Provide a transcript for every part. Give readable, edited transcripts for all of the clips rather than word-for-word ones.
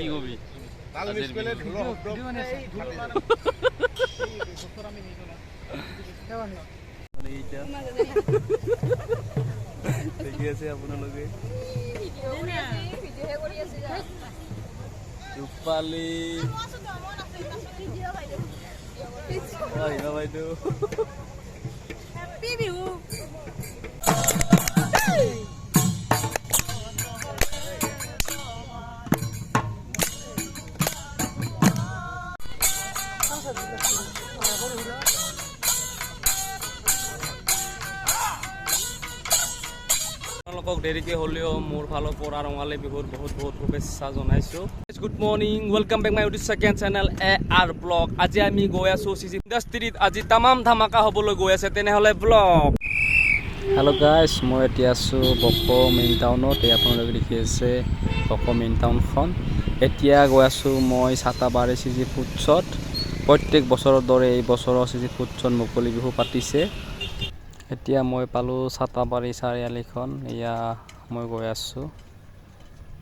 কি কবি দেখি আছে আপোনালোকে ৰূপালী বাইদেউ দেৰিকে হ'লেও মোৰ ফালৰ পৰা ৰঙালী বিহুৰ বহুত বহুত শুভেচ্ছা জনাইছোঁ। Good morning, welcome back my YouTube second channel AR vlog. আজি আমি গৈ আছোঁ চিজি ইণ্ডাষ্ট্ৰীত। আজি তামাম ধামাকা হ'বলৈ গৈ আছে, তেনেহ'লে ব্লগ। হেল্ল' গাইজ, মই এতিয়া আছোঁ বক' মেইন টাউনত। এই আপোনালোকে দেখি আছে বক' মেইন টাউনখন। এতিয়া গৈ আছোঁ মই ছাতাবাৰী চিজি ফুডছত। প্ৰত্যেক বছৰৰ দৰে এই বছৰৰ চিজি ফুডছত মুকলি বিহু পাতিছে। এতিয়া মই পালোঁ ছাতাবাৰী চাৰিআলিখন। এয়া মই গৈ আছোঁ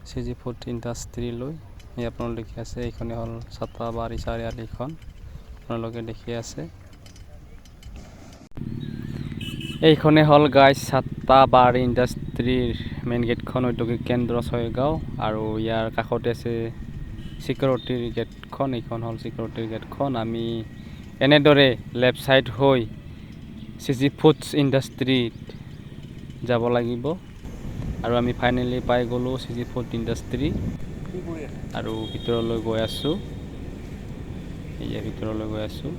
চিজি ফুড ইণ্ডাষ্ট্ৰীলৈ। এই আপোনালোকে দেখি আছে, এইখনে হ'ল ছাতাবাৰী চাৰিআলিখন, আপোনালোকে দেখি আছে। এইখনে হ'ল গাইজ ছাতাবাৰী ইণ্ডাষ্ট্ৰীৰ মেইন গেটখন, ঔদ্যোগিক কেন্দ্ৰ ছয়গাঁও। আৰু ইয়াৰ কাষতে আছে ছিকিউৰিটিৰ গেটখন, এইখন হ'ল ছিকিউৰিটিৰ গেটখন। আমি এনেদৰে লেফ্ট ছাইড হৈ চিজি ফুডছ ইণ্ডাষ্ট্ৰীত যাব লাগিব। আৰু আমি ফাইনেলি পাই গ'লোঁ চিজি ফুড ইণ্ডাষ্ট্ৰী। আৰু ভিতৰলৈ গৈ আছোঁ, এয়া ভিতৰলৈ গৈ আছোঁ।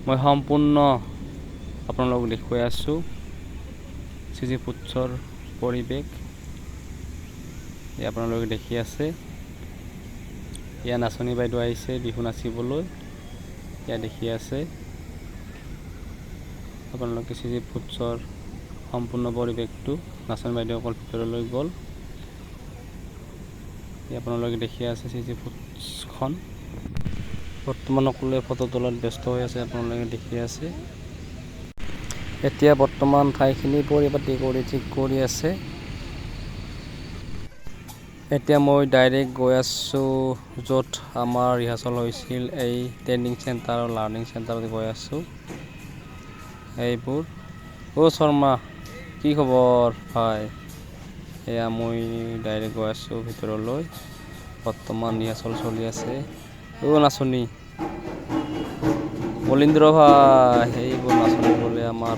মই সম্পূৰ্ণ আপোনালোকক দেখুৱাই আছোঁ চিজি ফুডছৰ পৰিৱেশ। এয়া আপোনালোকে দেখি আছে, এয়া নাচনী বাইদেউ আহিছে বিহু নাচিবলৈ, এয়া দেখি আছে আপোনালোকে চিজি ফুডছৰ সম্পূৰ্ণ পৰিৱেশটো। নাচনী বাইদেউ অকল ভিতৰলৈ গ'ল, আপোনালোকে দেখি আছে চিজি ফুডছখন। বৰ্তমান সকলোৱে ফটো তোলাত ব্যস্ত হৈ আছে, আপোনালোকে দেখি আছে। এতিয়া বৰ্তমান ঠাইখিনি পৰিপাতি কৰি ঠিক কৰি আছে। এতিয়া মই ডাইৰেক্ট গৈ আছোঁ য'ত আমাৰ ৰিহাৰ্চল হৈছিল, এই ট্ৰেইনিং চেণ্টাৰ আৰু লাৰ্ণিং চেণ্টাৰত গৈ আছোঁ। এইবোৰ শৰ্মা, কি খবৰ ভাই? এয়া মই ডাইৰেক্ট গৈ আছোঁ ভিতৰলৈ। বৰ্তমান ৰিহাৰ্চল চলি আছে। নাচনী বলীন্দ্ৰ ভাই, সেইবোৰ নাচনী বোলে আমাৰ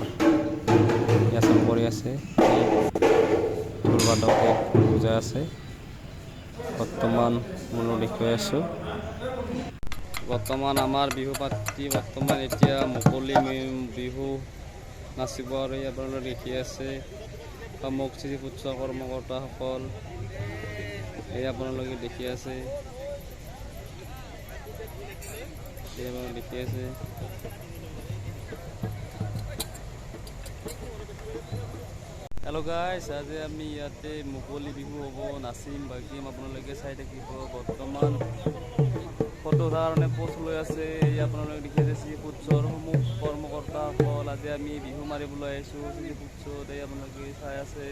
ৰিহাৰ্চল কৰি আছে, ঢোল-বাদকে বুজাই আছে। বৰ্তমান মই দেখুৱাই আছোঁ। বৰ্তমান আমাৰ বিহু পাতি বৰ্তমান এতিয়া মুকলি বিহু নাচিব। আৰু আপোনালোকে দেখি আছে মোক চিজি ফুডছৰ কৰ্মকৰ্তাসকল, এই আপোনালোকে দেখি আছে, দেখি আছে। হেল্ল' গাইজ, আজি আমি ইয়াতে মুকলি বিহু হ'ব, নাচিম বাগিম, আপোনালোকে চাই থাকিব। বৰ্তমান ফটো কাৰণে পোষ্ট লৈ আছে, এই আপোনালোকে দেখি আছে চিজি ফুডছৰ সমূহ কৰ্মকৰ্তাসকল। আজি আমি বিহু মাৰিবলৈ আহিছোঁ চিজি ফুডছত, এই আপোনালোকে চাই আছে।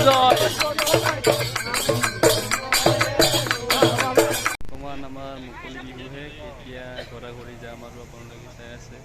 জয় অকণমান আমাৰ মুকলি বিহুহে কেতিয়া ঘৰা ঘৰি যাম আৰু আপোনালোকে চাই আছে